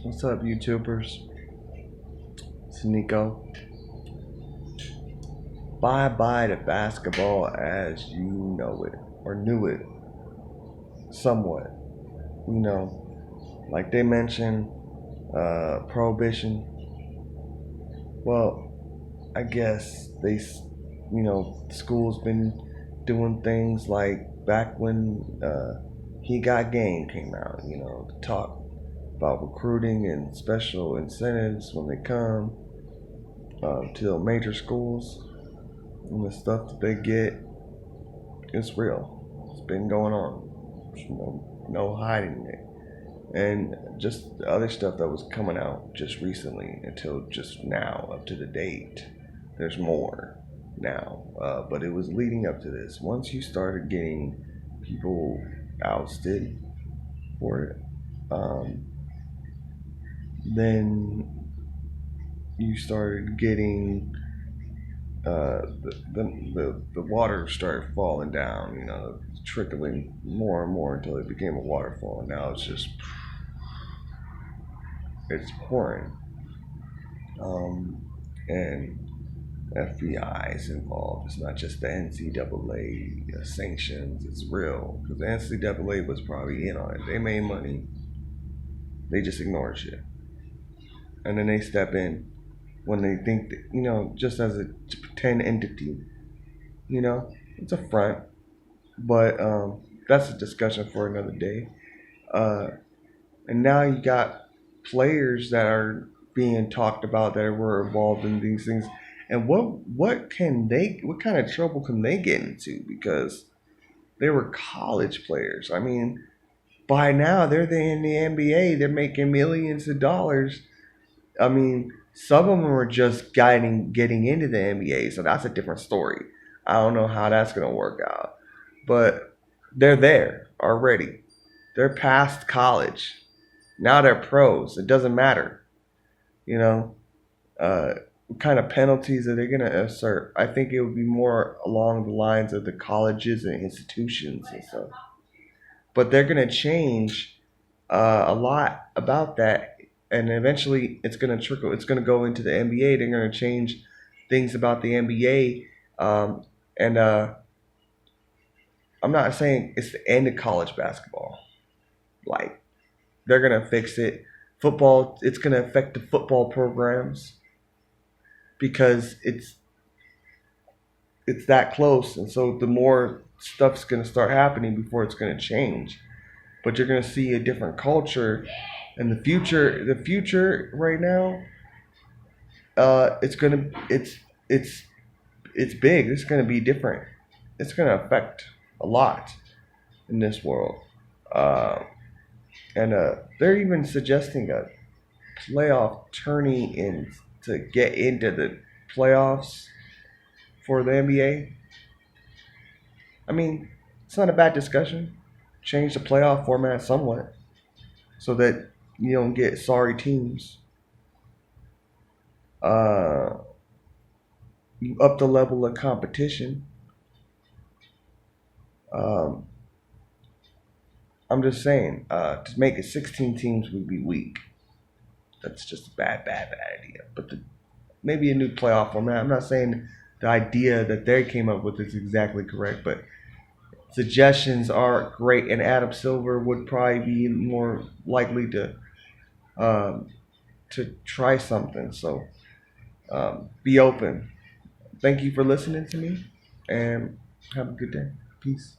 What's up, YouTubers? It's Nico. Bye bye to basketball as you know it, or knew it, somewhat. Like they mentioned, prohibition. Well, I guess school's been doing things like back when He Got Game came out, to talk about recruiting and special incentives when they come to the major schools, and the stuff that they get is real. It's been going on. There's no hiding it. And just the other stuff that was coming out just recently until just now, up to the date. There's more now, but it was leading up to this. Once you started getting people ousted for it, then you started getting the water started falling down, trickling more and more until it became a waterfall. And now it's pouring. And FBI is involved. It's not just the NCAA sanctions. It's real, because the NCAA was probably in on it. They made money. They just ignored shit, and then they step in when they think that, just as a pretend entity. It's a front, but that's a discussion for another day. And now you got players that are being talked about that were involved in these things, and what kind of trouble can they get into, because they were college players. I mean, by now they're in the NBA, they're making millions of dollars. I mean, some of them are just getting into the NBA, so that's a different story. I don't know how that's gonna work out, but they're there already. They're past college. Now they're pros. It doesn't matter. What kind of penalties are they going to assert? I think it would be more along the lines of the colleges and institutions and stuff. But they're going to change a lot about that. And eventually it's going to trickle. It's going to go into the NBA. They're going to change things about the NBA. And I'm not saying it's the end of college basketball. Like, they're going to fix it. Football, it's going to affect the football programs, because it's that close. And so the more stuff's going to start happening before it's going to change. But you're going to see a different culture. And the future right now, it's big. It's going to be different. It's going to affect a lot in this world. And they're even suggesting a playoff tourney to get into the playoffs for the NBA. I mean, it's not a bad discussion. Change the playoff format somewhat so that you don't get sorry teams. You up the level of competition. I'm just saying, to make it 16 teams would be weak. That's just a bad idea. But maybe a new playoff format. I'm not saying the idea that they came up with is exactly correct, but suggestions are great. And Adam Silver would probably be more likely to try something. So be open. Thank you for listening to me, and have a good day. Peace.